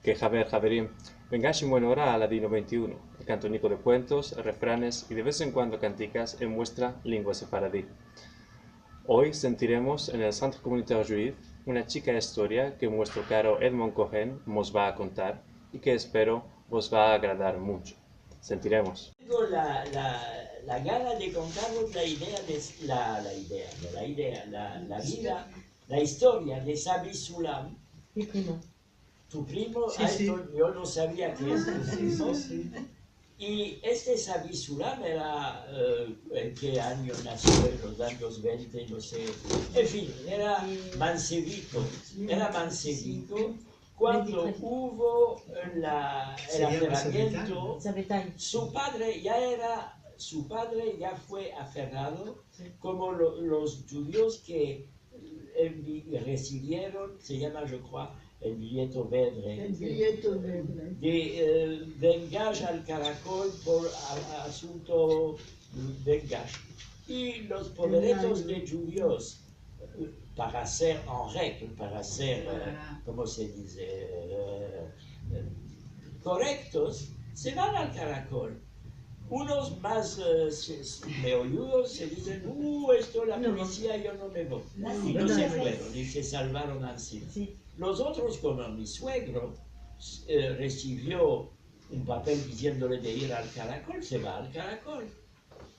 Que Javer, Javerín, vengáis en buena hora a Ladino 21, el cantonico de cuentos, refranes y de vez en cuando canticas en vuestra lengua sefaradí. Hoy sentiremos en el Centre Communautaire Juif una chica historia que nuestro caro Edmond Cohen nos va a contar y que espero os va a agradar mucho. Sentiremos. Tengo la gana de contaros la vida, la historia de Savi Sulam. Mi primo. Tu primo, Sí, esto sí. yo no sabía que es tu primo. Y este Savi Sulam era, ¿en qué año nació? En los años 20, no sé. En fin, era mancebito. Cuando hubo el aferramiento, su padre ya fue aferrado, como los judíos que recibieron, se llama, yo creo, el billete verde, de engage al caracol por asunto de engage. Y los poderetos de judíos, para ser en règle, para ser, ¿cómo se dice?, correctos, se van al caracol. Unos más meolludos se dicen, esto la policía, yo no me voy. Y no se fueron y se salvaron así. Los otros, como mi suegro, recibió un papel diciéndole de ir al caracol, se va al caracol.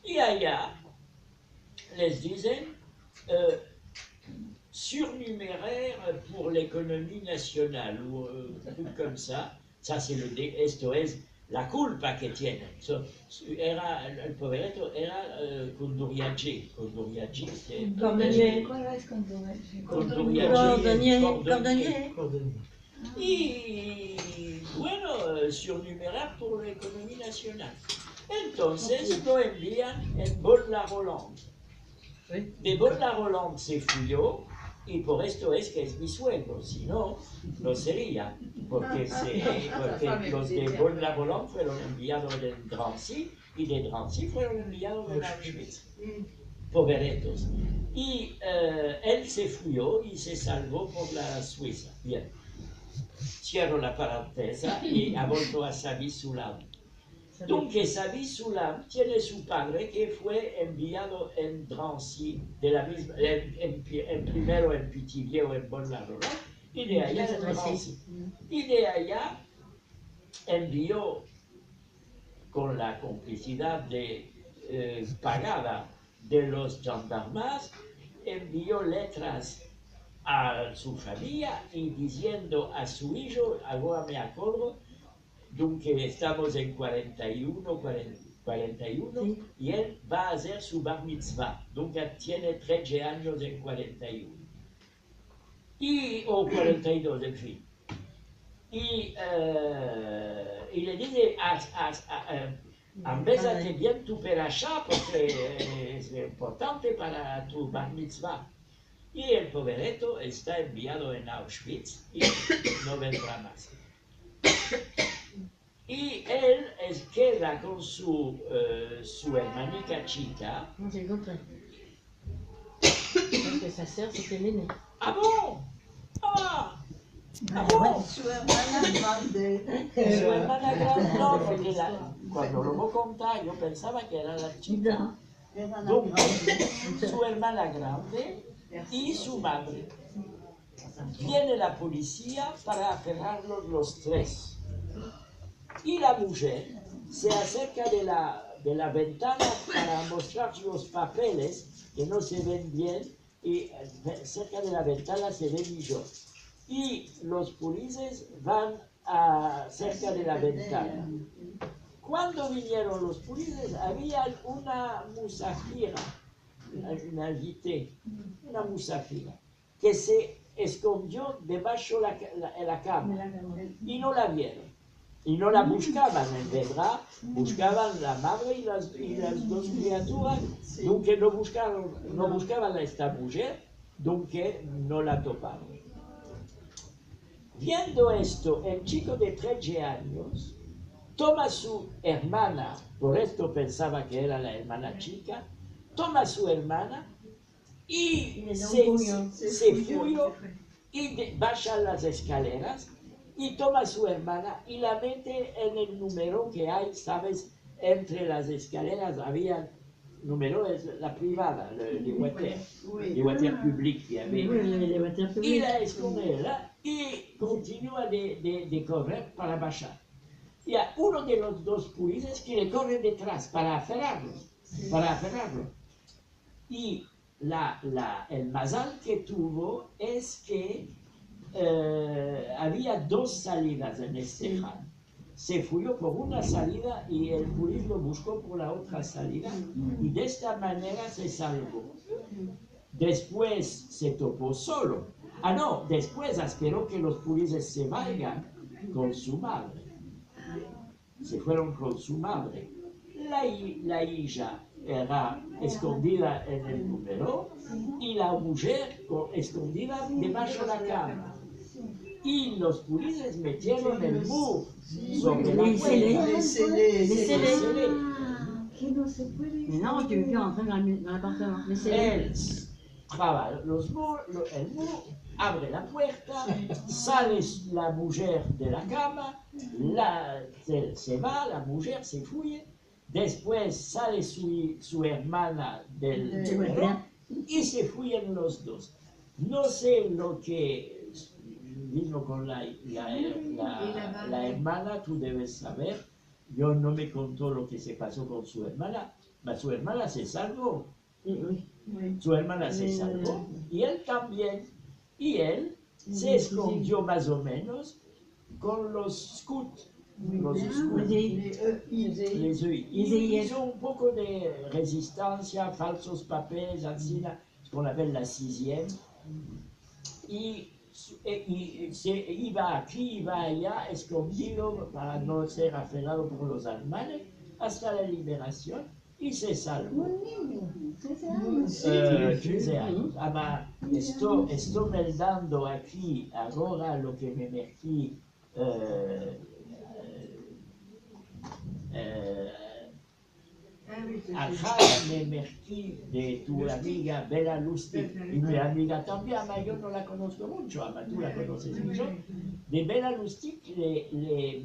Y allá les dicen, surnuméraire pour l'économie nationale, ou un truc comme ça. Esto es la culpa que tienen. El povereto era Condoriaggi. Condoriaggi, Cordonnier. Y bueno, surnuméraire pour l'économie nationale. Entonces lo envían en Bol-la-Rolande. De Bol-la-Rolande se fuyó, y por esto es que es mi suegro, si no, no sería, porque los de Bol-la-Rolande fueron enviados de Drancy, y de Drancy fueron enviados de Auschwitz, poveretos. Y él se fuyó y se salvó por la Suiza. Bien, cierro la paréntesis y ha vuelto a Savi Sulam. Dunque Savi Sulam tiene su padre que fue enviado en Drancy, de la misma, primero en Pithiviers o en Bol-la-Rolande, y de allá en Drancy. Y de allá envió, con la complicidad pagada de los gendarmes, envió letras a su familia y diciendo a su hijo, ahora me acuerdo, Dunque estamos en 41, y él va a hacer su bar mitzvah. Dunque tiene 13 años en 41. O 42, en fin. Y le dice, ambésate bien tu perashá, porque es importante para tu bar mitzvah. Y el povereto está enviado en Auschwitz y no vendrá más. Y él queda con su hermanita chica. Non, c'est le contraire. Parce que sa sœur, c'était l'aînée. Ah bon? Ah bon? Su hermana grande. Su hermana grande, no, porque cuando lo voy a contar yo pensaba que era la chica. Su hermana grande y su madre. Viene la policía para aferrarlos los tres. Y la mujer se acerca de la ventana para mostrar los papeles que no se ven bien, y cerca de la ventana se ve yo. Y los policías van cerca de la ventana. Cuando vinieron los policías había una musafira, una invité, una musafira, que se escondió debajo de la cama y no la vieron. Y no la buscaban, en verdad, buscaban la madre y las dos criaturas, dunque no buscaban a esta mujer, dunque no la toparon. Viendo esto, el chico de 13 años toma a su hermana, por esto pensaba que era la hermana chica, toma a su hermana y Le da un se puño. fuyó y baja las escaleras y toma a su hermana y la mete en el número que hay, ¿sabes? Entre las escaleras había número, es la privada, le voiture publique qu'il y avait. Oui, les voitures Y publiques. la esconde là y continúa de correr para bajar. Y a uno de los dos policías que le corre detrás para aferrarlo. Y el mazal que tuvo es que había dos salidas en este jan. Se fuyó por una salida y el policía lo buscó por la otra salida y de esta manera se salvó. Después se topó solo. Ah, no, después esperó que los policías se vayan con su madre. Se fueron con su madre. La hija era escondida en el número y la mujer escondida debajo de la cama. Y los policías metieron el muro sobre la puerta. Laissez-les. Mais Mais non, tu veux plus rentrer dans l'appartement. Laissez-les. Él traba el muro, abre la puerta, sale la mujer de la cama, se va, la mujer se fuye, después sale su hermana del número y se fuyen los dos. No sé lo que vino con la hermana, tú debes saber. Yo no me contó lo que se pasó con su hermana, pero su hermana se salvó. Su hermana se salvó y él también. Y él se escondió más o menos con los scouts. Les EI. Y hizo un poco de resistencia, falsos papeles, así, ce qu'on appelle la 6e. Y se iba aquí, iba allá, escondido para no ser aferrado por los alemanes hasta la liberación y se salvó. 15 años. Ama, estoy meldando aquí ahora lo que me metí acá me metí de tu amiga Bela Lustig y mi amiga también, ama, yo no la conozco mucho, ama, tú la conoces mucho. De Bela Lustig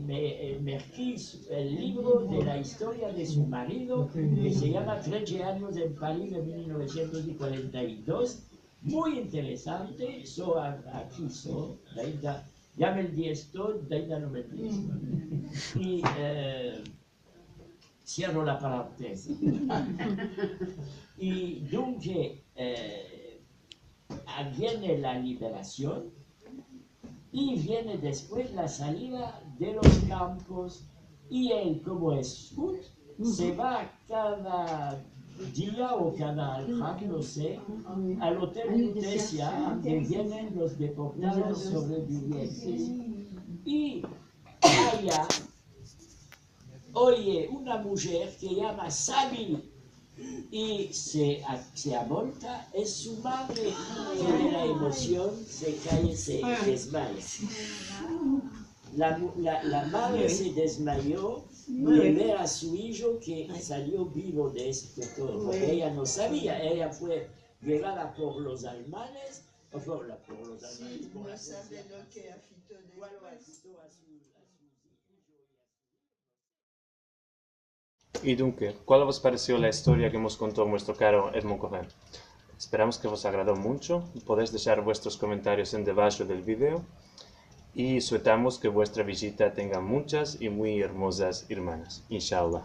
me metí el libro de la historia de su marido que se llama 13 años en París de 1942. Muy interesante, aquí ya me di esto, ya no me di esto. Y cierro la paréntesis. Y donc, viene la liberación y viene después la salida de los campos y él, como es scout, se va cada día o cada año, no sé, al Hotel Lutecia, donde vienen los deportados sobrevivientes. Y allá oye una mujer que llama Sabi y se abolta, es su madre que de la emoción se cae, se desmaya. La madre se desmayó de ver a su hijo que salió vivo de esto todo. Ella no sabía, ella fue violada por los alemanes, por la policía. Y dunque, ¿cuál os pareció la historia que nos contó nuestro caro Edmond Cohen? Esperamos que os agradó mucho. Podéis dejar vuestros comentarios en debajo del vídeo y suetamos que vuestra visita tenga muchas y muy hermosas hermanas. Inshallah.